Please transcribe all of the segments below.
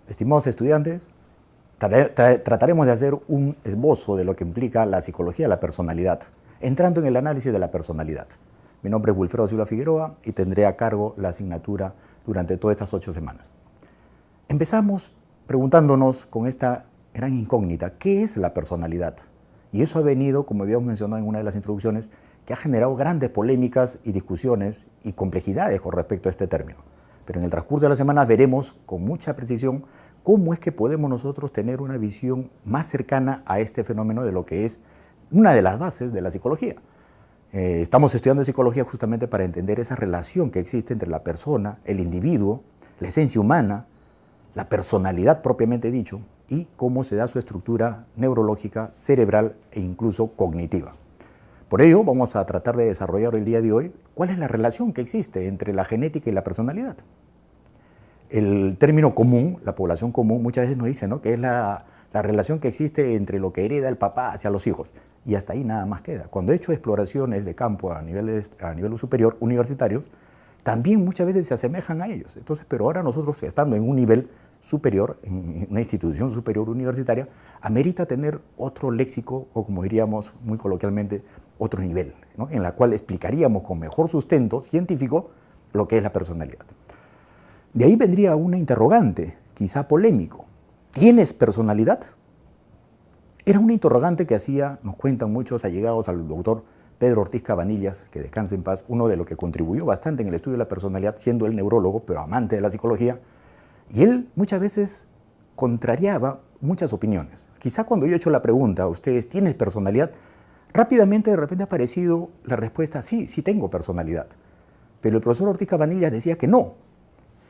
Estimados estudiantes, trataremos de hacer un esbozo de lo que implica la psicología de la personalidad, entrando en el análisis de la personalidad. Mi nombre es Wilfredo Silva Figueroa y tendré a cargo la asignatura durante todas estas 8 semanas. Empezamos preguntándonos con esta gran incógnita, ¿qué es la personalidad? Y eso ha venido, como habíamos mencionado en una de las introducciones, que ha generado grandes polémicas y discusiones y complejidades con respecto a este término. Pero en el transcurso de la semana veremos con mucha precisión cómo es que podemos nosotros tener una visión más cercana a este fenómeno de lo que es una de las bases de la psicología. Estamos estudiando psicología justamente para entender esa relación que existe entre la persona, el individuo, la esencia humana, la personalidad propiamente dicho, y cómo se da su estructura neurológica, cerebral e incluso cognitiva. Por ello, vamos a tratar de desarrollar el día de hoy cuál es la relación que existe entre la genética y la personalidad. El término común, la población común, muchas veces nos dice, ¿no?, que es la relación que existe entre lo que hereda el papá hacia los hijos. Y hasta ahí nada más queda. Cuando he hecho exploraciones de campo a nivel superior, universitarios, también muchas veces se asemejan a ellos. Entonces, pero ahora nosotros, estando en un nivel superior, en una institución superior universitaria, amerita tener otro léxico, o como diríamos muy coloquialmente, otro nivel, ¿no?, en la cual explicaríamos con mejor sustento científico lo que es la personalidad. De ahí vendría una interrogante, quizá polémico. ¿Tienes personalidad? Era una interrogante que nos cuentan muchos allegados al doctor Pedro Ortiz Cabanillas, que descanse en paz, uno de los que contribuyó bastante en el estudio de la personalidad, siendo él neurólogo, pero amante de la psicología, y él muchas veces contrariaba muchas opiniones. Quizá cuando yo he hecho la pregunta a ustedes, ¿tienes personalidad?, rápidamente de repente ha aparecido la respuesta, sí tengo personalidad. Pero el profesor Ortiz Cabanillas decía que no.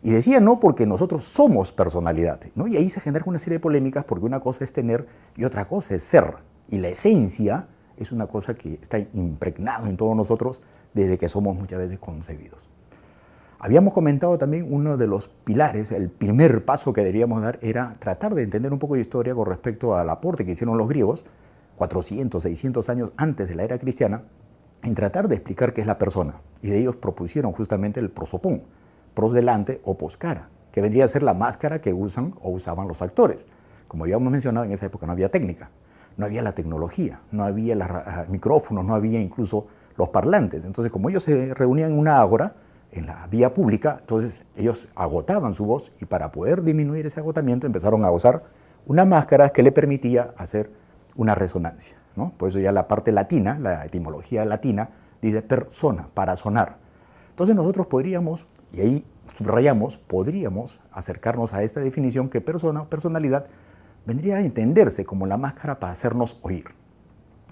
Y decía no porque nosotros somos personalidad, ¿no? Y ahí se genera una serie de polémicas porque una cosa es tener y otra cosa es ser. Y la esencia es una cosa que está impregnado en todos nosotros desde que somos muchas veces concebidos. Habíamos comentado también uno de los pilares, el primer paso que deberíamos dar era tratar de entender un poco de historia con respecto al aporte que hicieron los griegos 400, 600 años antes de la era cristiana, en tratar de explicar qué es la persona. Y de ellos propusieron justamente el prosopón, pros delante o pos cara, que vendría a ser la máscara que usan o usaban los actores. Como habíamos mencionado, en esa época no había técnica, no había la tecnología, no había los micrófonos, no había incluso los parlantes. Entonces, como ellos se reunían en una ágora, en la vía pública, entonces ellos agotaban su voz y para poder disminuir ese agotamiento empezaron a usar una máscara que le permitía hacer una resonancia, ¿no? Por eso ya la parte latina, la etimología latina, dice persona, para sonar. Entonces nosotros podríamos, y ahí subrayamos, podríamos acercarnos a esta definición que personalidad, vendría a entenderse como la máscara para hacernos oír.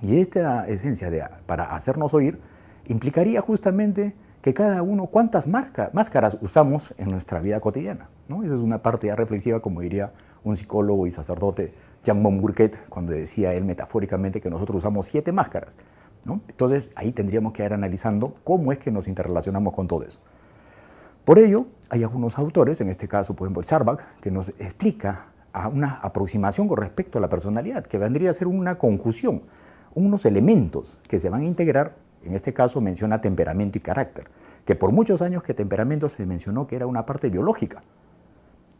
Y esta esencia para hacernos oír implicaría justamente que cada uno, ¿cuántas máscaras usamos en nuestra vida cotidiana?, ¿no? Esa es una parte ya reflexiva, como diría un psicólogo y sacerdote, Jean von Burket, cuando decía él metafóricamente que nosotros usamos 7 máscaras, ¿no? Entonces ahí tendríamos que ir analizando cómo es que nos interrelacionamos con todo eso. Por ello, hay algunos autores, en este caso, por ejemplo, Charback, que nos explica una aproximación con respecto a la personalidad, que vendría a ser una conjunción, unos elementos que se van a integrar. En este caso menciona temperamento y carácter, que por muchos años que temperamento se mencionó que era una parte biológica,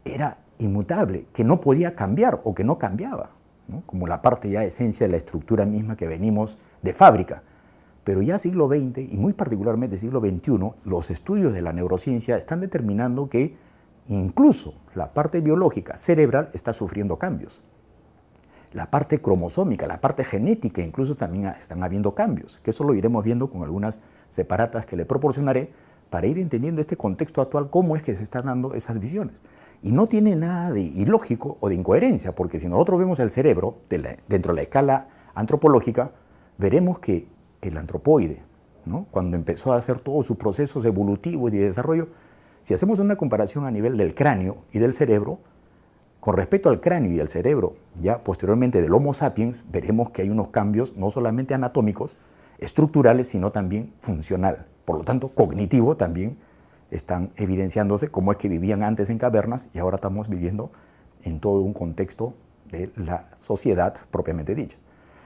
era inmutable, que no podía cambiar o que no cambiaba, ¿no?, como la parte ya esencia de la estructura misma que venimos de fábrica. Pero ya siglo XX y muy particularmente siglo XXI, los estudios de la neurociencia están determinando que incluso la parte biológica cerebral está sufriendo cambios. La parte cromosómica, la parte genética, incluso también están habiendo cambios, que eso lo iremos viendo con algunas separatas que le proporcionaré para ir entendiendo este contexto actual, cómo es que se están dando esas visiones. Y no tiene nada de ilógico o de incoherencia, porque si nosotros vemos el cerebro dentro de la escala antropológica, veremos que el antropoide, ¿no?, cuando empezó a hacer todos sus procesos evolutivos y de desarrollo, si hacemos una comparación a nivel del cráneo y del cerebro, con respecto al cráneo y al cerebro, ya posteriormente del Homo sapiens, veremos que hay unos cambios no solamente anatómicos, estructurales, sino también funcional. Por lo tanto, cognitivo también están evidenciándose cómo es que vivían antes en cavernas y ahora estamos viviendo en todo un contexto de la sociedad propiamente dicha.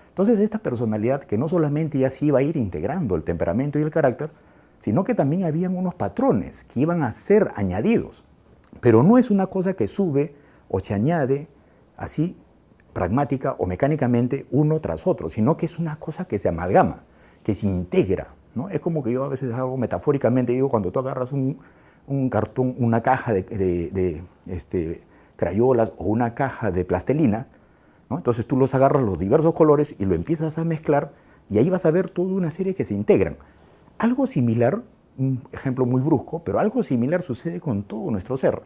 Entonces, esta personalidad que no solamente ya se iba a ir integrando el temperamento y el carácter, sino que también habían unos patrones que iban a ser añadidos. Pero no es una cosa que sube o se añade así pragmática o mecánicamente uno tras otro, sino que es una cosa que se amalgama, que se integra, ¿no? Es como que yo a veces hago metafóricamente, digo, cuando tú agarras un cartón, una caja de crayolas o una caja de plastilina, ¿no? Entonces tú los agarras los diversos colores y lo empiezas a mezclar y ahí vas a ver toda una serie que se integran. Algo similar, un ejemplo muy brusco, pero algo similar sucede con todo nuestro ser.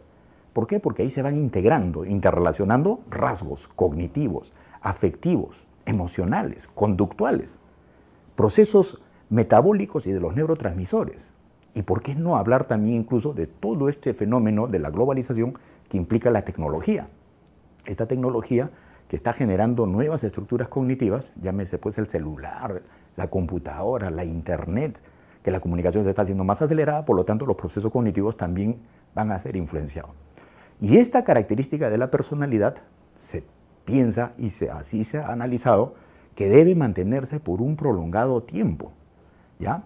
¿Por qué? Porque ahí se van integrando, interrelacionando rasgos cognitivos, afectivos, emocionales, conductuales, procesos metabólicos y de los neurotransmisores. ¿Y por qué no hablar también incluso de todo este fenómeno de la globalización que implica la tecnología? Esta tecnología que está generando nuevas estructuras cognitivas, llámese pues el celular, la computadora, la internet, que la comunicación se está haciendo más acelerada, por lo tanto los procesos cognitivos también van a ser influenciados. Y esta característica de la personalidad se piensa y así se ha analizado que debe mantenerse por un prolongado tiempo, ¿ya?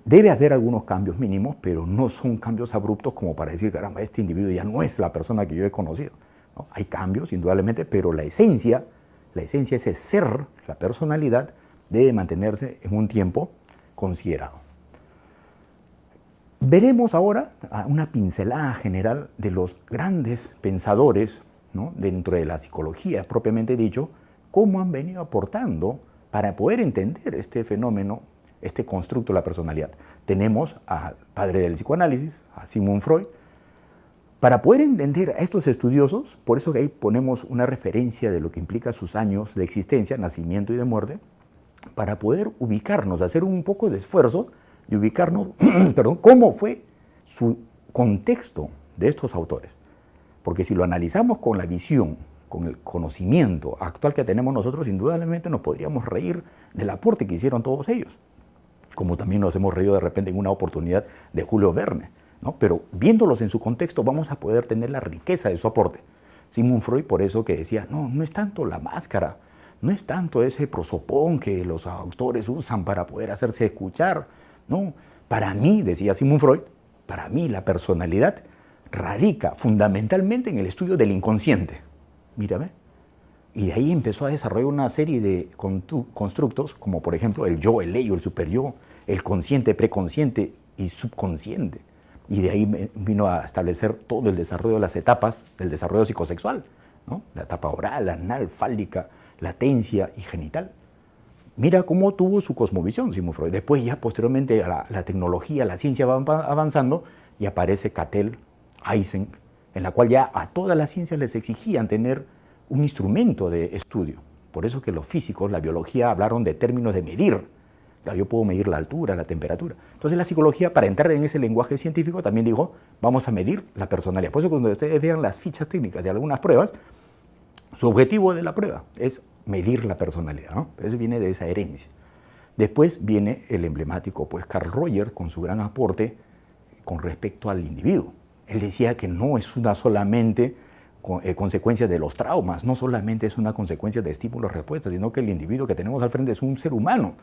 Debe haber algunos cambios mínimos, pero no son cambios abruptos como para decir, caramba, este individuo ya no es la persona que yo he conocido, ¿no? Hay cambios, indudablemente, pero la esencia, ese ser, la personalidad, debe mantenerse en un tiempo considerado. Veremos ahora una pincelada general de los grandes pensadores, ¿no?, dentro de la psicología propiamente dicho, cómo han venido aportando para poder entender este fenómeno, este constructo de la personalidad. Tenemos al padre del psicoanálisis, a Sigmund Freud. Para poder entender a estos estudiosos, por eso que ahí ponemos una referencia de lo que implica sus años de existencia, nacimiento y de muerte, para poder ubicarnos, hacer un poco de esfuerzo de ubicarnos, perdón, cómo fue su contexto de estos autores. Porque si lo analizamos con la visión, con el conocimiento actual que tenemos nosotros, indudablemente nos podríamos reír del aporte que hicieron todos ellos. Como también nos hemos reído de repente en una oportunidad de Julio Verne, ¿no? Pero viéndolos en su contexto vamos a poder tener la riqueza de su aporte. Sigmund Freud, por eso que decía, no es tanto la máscara, no es tanto ese prosopón que los autores usan para poder hacerse escuchar. No, para mí, decía Sigmund Freud, para mí la personalidad radica fundamentalmente en el estudio del inconsciente. Mírame. Y de ahí empezó a desarrollar una serie de constructos, como por ejemplo el yo, el ello, el superyo, el consciente, preconsciente y subconsciente. Y de ahí vino a establecer todo el desarrollo de las etapas del desarrollo psicosexual, ¿no? La etapa oral, anal, fálica, latencia y genital. Mira cómo tuvo su cosmovisión Sigmund Freud. Después ya posteriormente la tecnología, la ciencia va avanzando y aparece Cattell, Eysenck, en la cual ya a todas las ciencias les exigían tener un instrumento de estudio. Por eso que los físicos, la biología, hablaron de términos de medir. Yo puedo medir la altura, la temperatura. Entonces la psicología, para entrar en ese lenguaje científico, también dijo, vamos a medir la personalidad. Por eso cuando ustedes vean las fichas técnicas de algunas pruebas, su objetivo de la prueba es medir la personalidad, ¿no? Eso viene de esa herencia. Después viene el emblemático pues Carl Rogers con su gran aporte con respecto al individuo. Él decía que no es una solamente consecuencia de los traumas, no solamente es una consecuencia de estímulos-respuestas, sino que el individuo que tenemos al frente es un ser humano.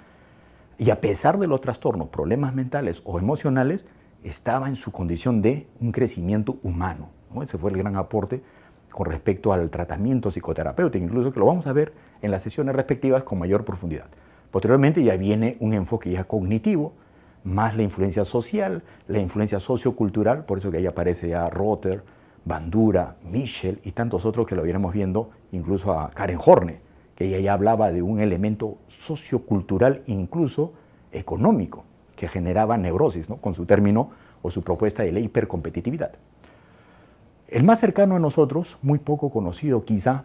Y a pesar de los trastornos, problemas mentales o emocionales, estaba en su condición de un crecimiento humano, ¿no? Ese fue el gran aporte con respecto al tratamiento psicoterapéutico, incluso que lo vamos a ver en las sesiones respectivas con mayor profundidad. Posteriormente ya viene un enfoque ya cognitivo, más la influencia social, la influencia sociocultural, por eso que ahí aparece ya Rother, Bandura, Michel y tantos otros que lo iremos viendo, incluso a Karen Horney, que ella ya hablaba de un elemento sociocultural, incluso económico, que generaba neurosis, ¿no?, con su término o su propuesta de la hipercompetitividad. El más cercano a nosotros, muy poco conocido quizá,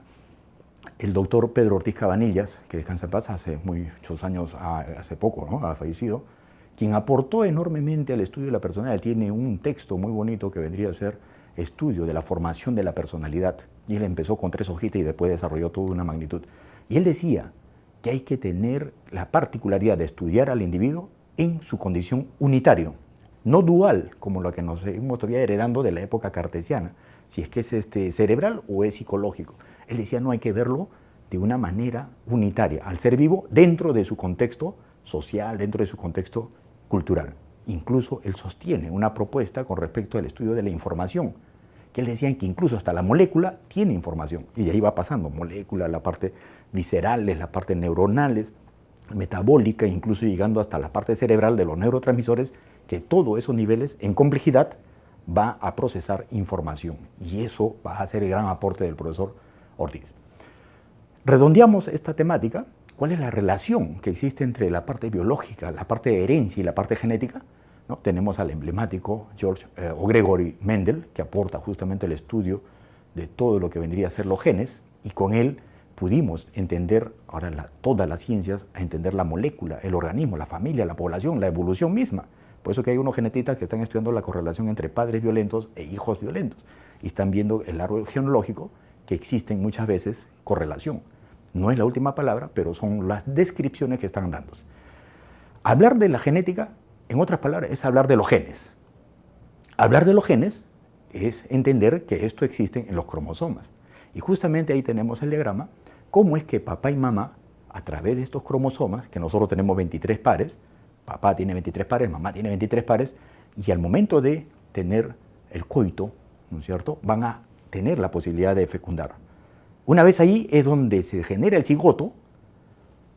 el doctor Pedro Ortiz Cabanillas, que descansa en paz, hace muchos años, hace poco, ¿no?, ha fallecido, quien aportó enormemente al estudio de la personalidad. Tiene un texto muy bonito que vendría a ser Estudio de la formación de la personalidad, y él empezó con 3 hojitas y después desarrolló toda una magnitud. Y él decía que hay que tener la particularidad de estudiar al individuo en su condición unitario, no dual, como lo que nos seguimos todavía heredando de la época cartesiana, si es que es cerebral o es psicológico. Él decía, no, hay que verlo de una manera unitaria, al ser vivo dentro de su contexto social, dentro de su contexto cultural. Incluso él sostiene una propuesta con respecto al estudio de la información, que él decía que incluso hasta la molécula tiene información, y de ahí va pasando, molécula, la parte viscerales, la parte neuronales, metabólica, incluso llegando hasta la parte cerebral de los neurotransmisores, que todos esos niveles en complejidad va a procesar información, y eso va a ser el gran aporte del profesor Ortiz. Redondeamos esta temática. ¿Cuál es la relación que existe entre la parte biológica, la parte de herencia y la parte genética? ¿No? Tenemos al emblemático Gregory Mendel, que aporta justamente el estudio de todo lo que vendría a ser los genes, y con él pudimos entender, ahora todas las ciencias, a entender la molécula, el organismo, la familia, la población, la evolución misma. Por eso que hay unos genetistas que están estudiando la correlación entre padres violentos e hijos violentos, y están viendo el árbol genealógico que existen muchas veces correlación. No es la última palabra, pero son las descripciones que están dándose. Hablar de la genética, en otras palabras, es hablar de los genes. Hablar de los genes es entender que esto existe en los cromosomas. Y justamente ahí tenemos el diagrama, cómo es que papá y mamá, a través de estos cromosomas, que nosotros tenemos 23 pares, papá tiene 23 pares, mamá tiene 23 pares, y al momento de tener el coito, ¿no es cierto?, van a tener la posibilidad de fecundar. Una vez ahí es donde se genera el cigoto,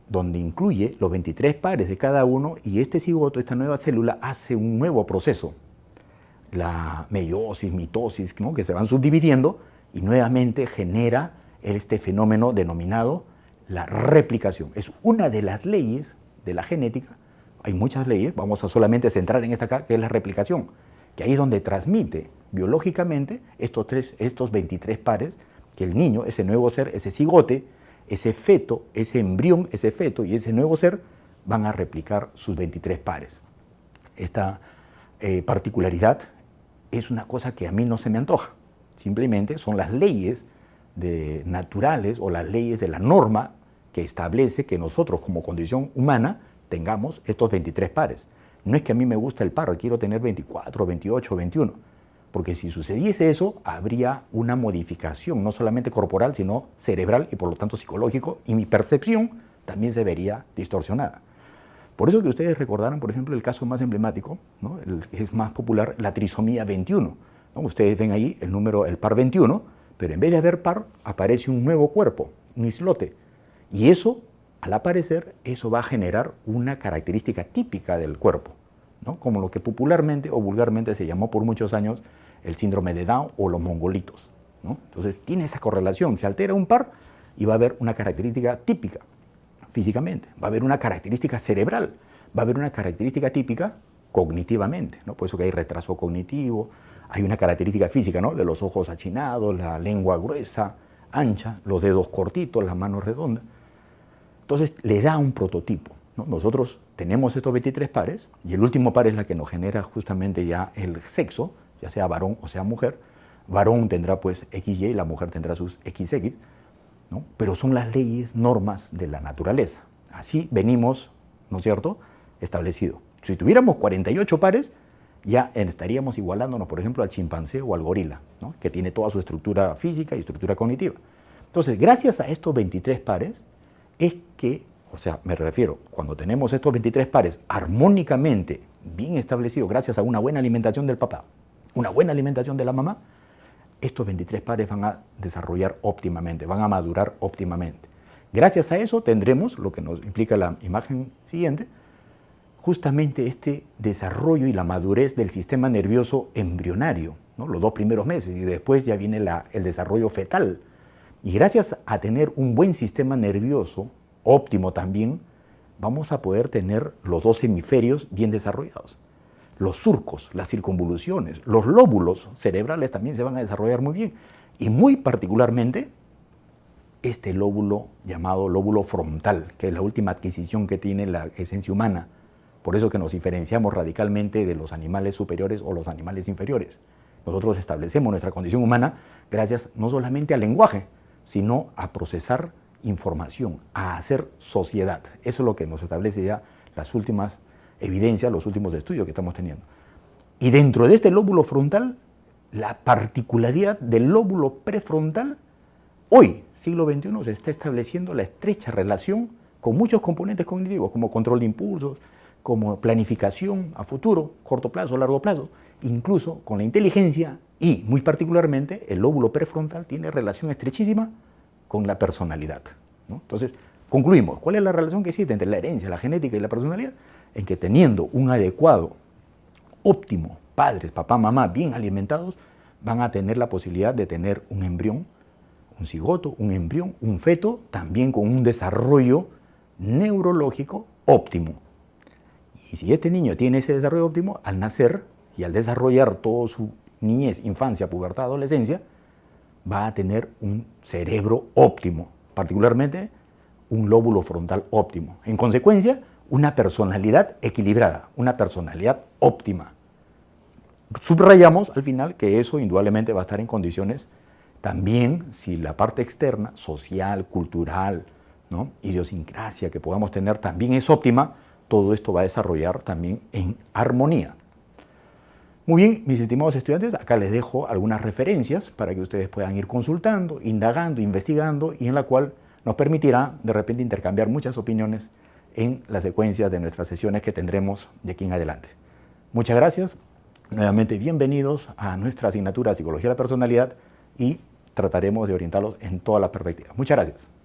donde incluye los 23 pares de cada uno, y este cigoto, esta nueva célula, hace un nuevo proceso, la meiosis, mitosis, ¿no?, que se van subdividiendo, y nuevamente genera este fenómeno denominado la replicación. Es una de las leyes de la genética. Hay muchas leyes, vamos a solamente centrar en esta acá, que es la replicación, que ahí es donde transmite biológicamente estos 23 pares, que el niño, ese nuevo ser, ese cigote, ese feto, ese embrión, ese feto y ese nuevo ser van a replicar sus 23 pares. Esta particularidad es una cosa que a mí no se me antoja. Simplemente son las leyes naturales o las leyes de la norma que establece que nosotros como condición humana tengamos estos 23 pares. No es que a mí me gusta el par, quiero tener 24, 28, 21. Porque si sucediese eso, habría una modificación, no solamente corporal, sino cerebral y por lo tanto psicológico, y mi percepción también se vería distorsionada. Por eso que ustedes recordaron, por ejemplo, el caso más emblemático, ¿no?, el que es más popular, la trisomía 21. ¿No? Ustedes ven ahí el par 21, pero en vez de haber par, aparece un nuevo cuerpo, un islote. Y eso, al aparecer, eso va a generar una característica típica del cuerpo, ¿no?, como lo que popularmente o vulgarmente se llamó por muchos años el síndrome de Down o los mongolitos, ¿no? Entonces tiene esa correlación, se altera un par y va a haber una característica típica físicamente, va a haber una característica cerebral, va a haber una característica típica cognitivamente, ¿no? Por eso que hay retraso cognitivo, hay una característica física, ¿no?, de los ojos achinados, la lengua gruesa, ancha, los dedos cortitos, las manos redondas. Entonces le da un prototipo, ¿no? Nosotros tenemos estos 23 pares y el último par es la que nos genera justamente ya el sexo, ya sea varón o sea mujer. Varón tendrá pues XY y la mujer tendrá sus XX, ¿no? Pero son las leyes, normas de la naturaleza. Así venimos, ¿no es cierto?, establecido. Si tuviéramos 48 pares, ya estaríamos igualándonos, por ejemplo, al chimpancé o al gorila, ¿no?, que tiene toda su estructura física y estructura cognitiva. Entonces, gracias a estos 23 pares, es que, o sea, me refiero, cuando tenemos estos 23 pares armónicamente bien establecidos, gracias a una buena alimentación del papá, una buena alimentación de la mamá, estos 23 pares van a desarrollar óptimamente, van a madurar óptimamente. Gracias a eso tendremos, lo que nos implica la imagen siguiente, justamente este desarrollo y la madurez del sistema nervioso embrionario, ¿no?, los 2 primeros meses, y después ya viene el desarrollo fetal. Y gracias a tener un buen sistema nervioso óptimo también, vamos a poder tener los 2 hemisferios bien desarrollados. Los surcos, las circunvoluciones, los lóbulos cerebrales también se van a desarrollar muy bien. Y muy particularmente, este lóbulo llamado lóbulo frontal, que es la última adquisición que tiene la esencia humana. Por eso que nos diferenciamos radicalmente de los animales superiores o los animales inferiores. Nosotros establecemos nuestra condición humana gracias no solamente al lenguaje, sino a procesar información, a hacer sociedad. Eso es lo que nos establece ya las últimas evidencias, los últimos estudios que estamos teniendo. Y dentro de este lóbulo frontal, la particularidad del lóbulo prefrontal, hoy, siglo XXI, se está estableciendo la estrecha relación con muchos componentes cognitivos, como control de impulsos, como planificación a futuro, corto plazo, largo plazo, incluso con la inteligencia y, muy particularmente, el lóbulo prefrontal tiene relación estrechísima con la personalidad, ¿no? Entonces, concluimos, ¿cuál es la relación que existe entre la herencia, la genética y la personalidad? En que teniendo un adecuado, óptimo, padres, papá, mamá, bien alimentados, van a tener la posibilidad de tener un embrión, un cigoto, un embrión, un feto, también con un desarrollo neurológico óptimo. Y si este niño tiene ese desarrollo óptimo, al nacer y al desarrollar toda su niñez, infancia, pubertad, adolescencia, va a tener un cerebro óptimo, particularmente un lóbulo frontal óptimo. En consecuencia, una personalidad equilibrada, una personalidad óptima. Subrayamos al final que eso indudablemente va a estar en condiciones también, si la parte externa, social, cultural, ¿no?, idiosincrasia que podamos tener también es óptima, todo esto va a desarrollar también en armonía. Muy bien, mis estimados estudiantes, acá les dejo algunas referencias para que ustedes puedan ir consultando, indagando, investigando, y en la cual nos permitirá de repente intercambiar muchas opiniones en las secuencias de nuestras sesiones que tendremos de aquí en adelante. Muchas gracias, nuevamente bienvenidos a nuestra asignatura Psicología de la Personalidad y trataremos de orientarlos en todas las perspectivas. Muchas gracias.